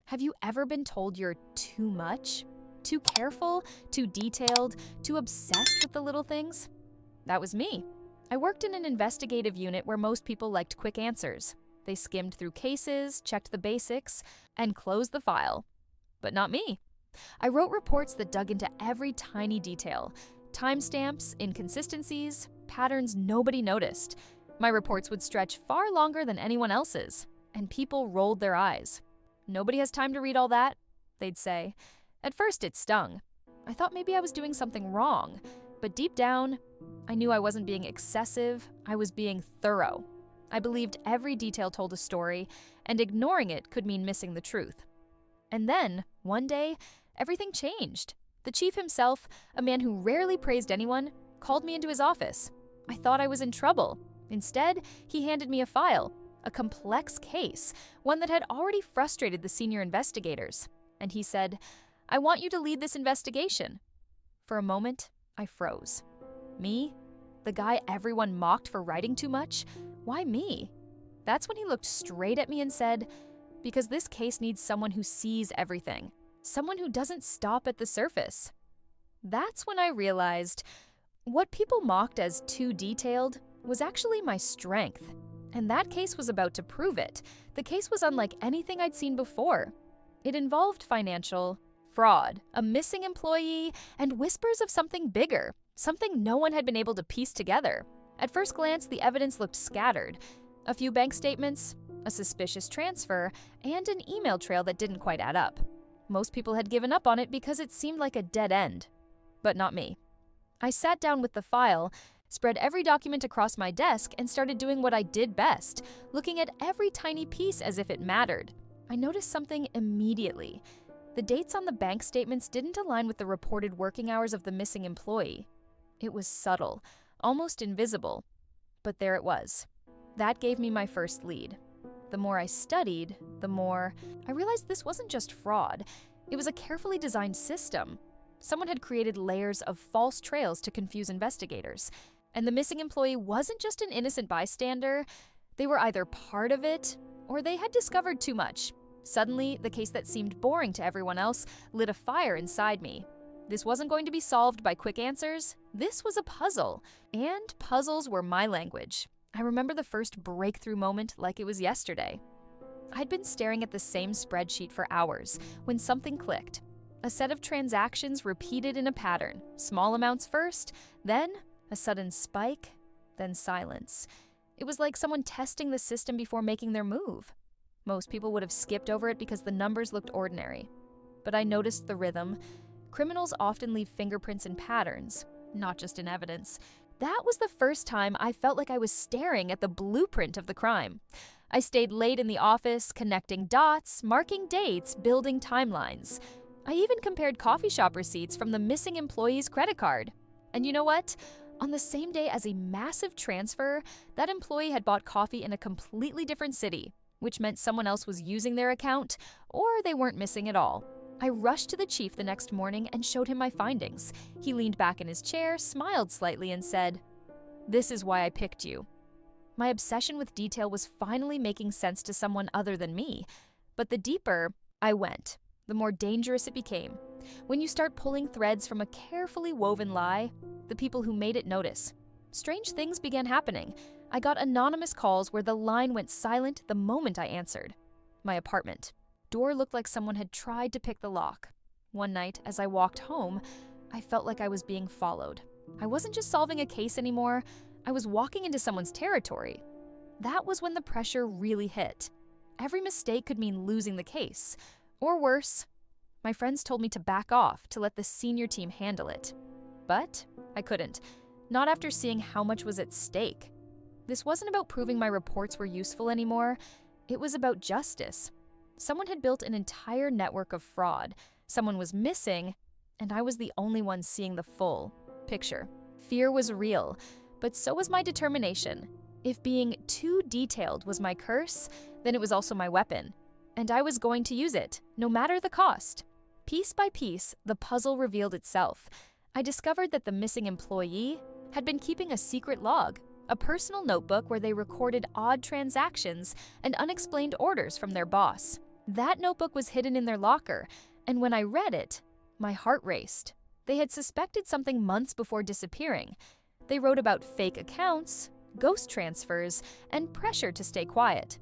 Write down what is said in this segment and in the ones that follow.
Have you ever been told you're too much? Too careful? Too detailed? Too obsessed with the little things? That was me. I worked in an investigative unit where most people liked quick answers. They skimmed through cases, checked the basics, and closed the file. But not me. I wrote reports that dug into every tiny detail. Timestamps, inconsistencies, patterns nobody noticed. My reports would stretch far longer than anyone else's, and people rolled their eyes. "Nobody has time to read all that," they'd say. At first, it stung. I thought maybe I was doing something wrong, but deep down, I knew I wasn't being excessive, I was being thorough. I believed every detail told a story, and ignoring it could mean missing the truth. And then, one day, everything changed. The chief himself, a man who rarely praised anyone, called me into his office. I thought I was in trouble. Instead, he handed me a file, a complex case, one that had already frustrated the senior investigators. And he said, "I want you to lead this investigation." For a moment, I froze. Me? The guy everyone mocked for writing too much? Why me? That's when he looked straight at me and said, "Because this case needs someone who sees everything. Someone who doesn't stop at the surface." That's when I realized what people mocked as too detailed was actually my strength. And that case was about to prove it. The case was unlike anything I'd seen before. It involved financial fraud, a missing employee, and whispers of something bigger, something no one had been able to piece together. At first glance, the evidence looked scattered. A few bank statements, a suspicious transfer, and an email trail that didn't quite add up. Most people had given up on it because it seemed like a dead end. But not me. I sat down with the file, spread every document across my desk, and started doing what I did best, looking at every tiny piece as if it mattered. I noticed something immediately. The dates on the bank statements didn't align with the reported working hours of the missing employee. It was subtle, almost invisible. But there it was. That gave me my first lead. The more I studied, the more I realized this wasn't just fraud. It was a carefully designed system. Someone had created layers of false trails to confuse investigators. And the missing employee wasn't just an innocent bystander. They were either part of it, or they had discovered too much. Suddenly, the case that seemed boring to everyone else lit a fire inside me. This wasn't going to be solved by quick answers. This was a puzzle. And puzzles were my language. I remember the first breakthrough moment like it was yesterday. I'd been staring at the same spreadsheet for hours when something clicked. A set of transactions repeated in a pattern. Small amounts first, then a sudden spike, then silence. It was like someone testing the system before making their move. Most people would have skipped over it because the numbers looked ordinary. But I noticed the rhythm. Criminals often leave fingerprints in patterns, not just in evidence. That was the first time I felt like I was staring at the blueprint of the crime. I stayed late in the office, connecting dots, marking dates, building timelines. I even compared coffee shop receipts from the missing employee's credit card. And you know what? On the same day as a massive transfer, that employee had bought coffee in a completely different city, which meant someone else was using their account, or they weren't missing at all. I rushed to the chief the next morning and showed him my findings. He leaned back in his chair, smiled slightly, and said, "This is why I picked you." My obsession with detail was finally making sense to someone other than me. But the deeper I went, the more dangerous it became. When you start pulling threads from a carefully woven lie, the people who made it notice. Strange things began happening. I got anonymous calls where the line went silent the moment I answered. My apartment. Door looked like someone had tried to pick the lock. One night, as I walked home, I felt like I was being followed. I wasn't just solving a case anymore, I was walking into someone's territory. That was when the pressure really hit. Every mistake could mean losing the case. Or worse, my friends told me to back off, to let the senior team handle it. But I couldn't. Not after seeing how much was at stake. This wasn't about proving my reports were useful anymore. It was about justice. Someone had built an entire network of fraud. Someone was missing, and I was the only one seeing the full picture. Fear was real, but so was my determination. If being too detailed was my curse, then it was also my weapon. And I was going to use it, no matter the cost. Piece by piece, the puzzle revealed itself. I discovered that the missing employee had been keeping a secret log, a personal notebook where they recorded odd transactions and unexplained orders from their boss. That notebook was hidden in their locker, and when I read it, my heart raced. They had suspected something months before disappearing. They wrote about fake accounts, ghost transfers, and pressure to stay quiet.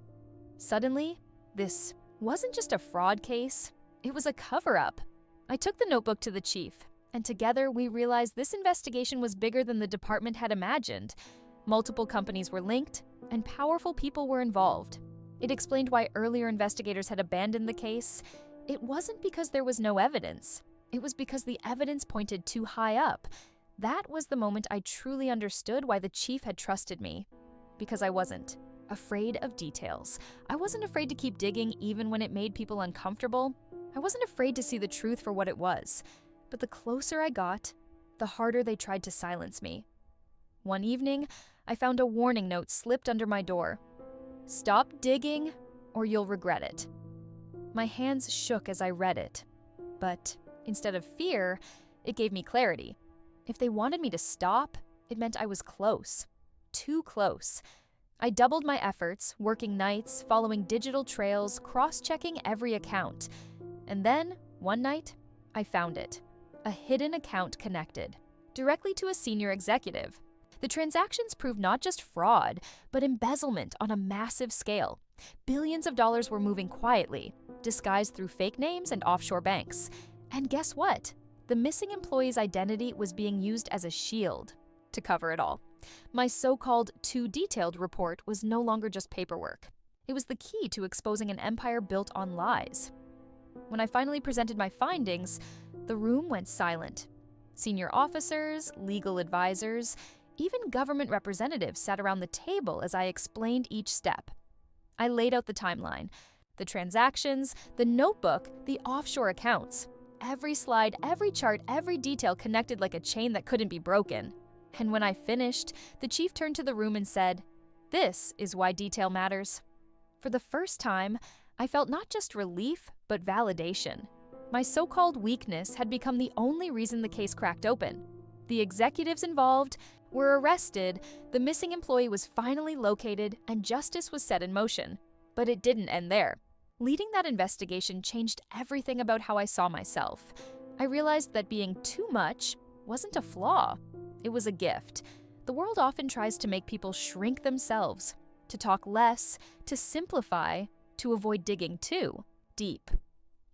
Suddenly, this wasn't just a fraud case, it was a cover-up. I took the notebook to the chief, and together we realized this investigation was bigger than the department had imagined. Multiple companies were linked, and powerful people were involved. It explained why earlier investigators had abandoned the case. It wasn't because there was no evidence. It was because the evidence pointed too high up. That was the moment I truly understood why the chief had trusted me. Because I wasn't afraid of details. I wasn't afraid to keep digging even when it made people uncomfortable. I wasn't afraid to see the truth for what it was. But the closer I got, the harder they tried to silence me. One evening, I found a warning note slipped under my door. "Stop digging, or you'll regret it." My hands shook as I read it. But instead of fear, it gave me clarity. If they wanted me to stop, it meant I was close. Too close. I doubled my efforts, working nights, following digital trails, cross-checking every account. And then, one night, I found it. A hidden account connected, directly to a senior executive. The transactions proved not just fraud, but embezzlement on a massive scale. Billions of dollars were moving quietly, disguised through fake names and offshore banks. And guess what? The missing employee's identity was being used as a shield to cover it all. My so-called too detailed report was no longer just paperwork. It was the key to exposing an empire built on lies. When I finally presented my findings, the room went silent. Senior officers, legal advisors, even government representatives sat around the table as I explained each step. I laid out the timeline, the transactions, the notebook, the offshore accounts. Every slide, every chart, every detail connected like a chain that couldn't be broken. And when I finished, the chief turned to the room and said, "This is why detail matters." For the first time, I felt not just relief, but validation. My so-called weakness had become the only reason the case cracked open. The executives involved were arrested, the missing employee was finally located, and justice was set in motion. But it didn't end there. Leading that investigation changed everything about how I saw myself. I realized that being too much wasn't a flaw. It was a gift. The world often tries to make people shrink themselves, to talk less, to simplify, to avoid digging too deep.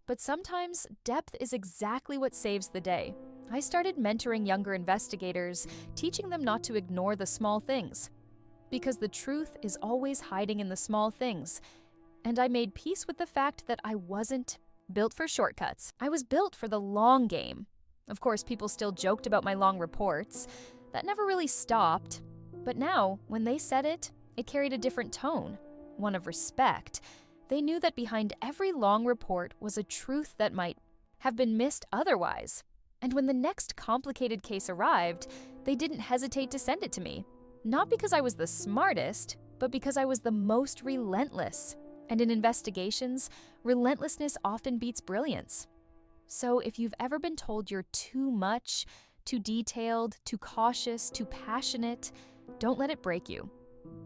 But sometimes depth is exactly what saves the day. I started mentoring younger investigators, teaching them not to ignore the small things. Because the truth is always hiding in the small things. And I made peace with the fact that I wasn't built for shortcuts. I was built for the long game. Of course, people still joked about my long reports. That never really stopped. But now, when they said it, it carried a different tone, one of respect. They knew that behind every long report was a truth that might have been missed otherwise. And when the next complicated case arrived, they didn't hesitate to send it to me. Not because I was the smartest, but because I was the most relentless. And in investigations, relentlessness often beats brilliance. So if you've ever been told you're too much, too detailed, too cautious, too passionate, don't let it break you.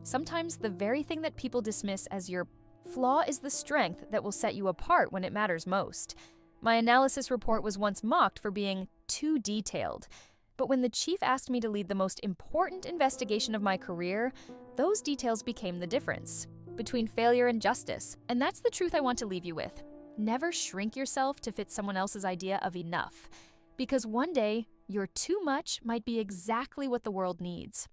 Sometimes the very thing that people dismiss as your flaw is the strength that will set you apart when it matters most. My analysis report was once mocked for being too detailed. But when the chief asked me to lead the most important investigation of my career, those details became the difference between failure and justice. And that's the truth I want to leave you with. Never shrink yourself to fit someone else's idea of enough. Because one day, your too much might be exactly what the world needs.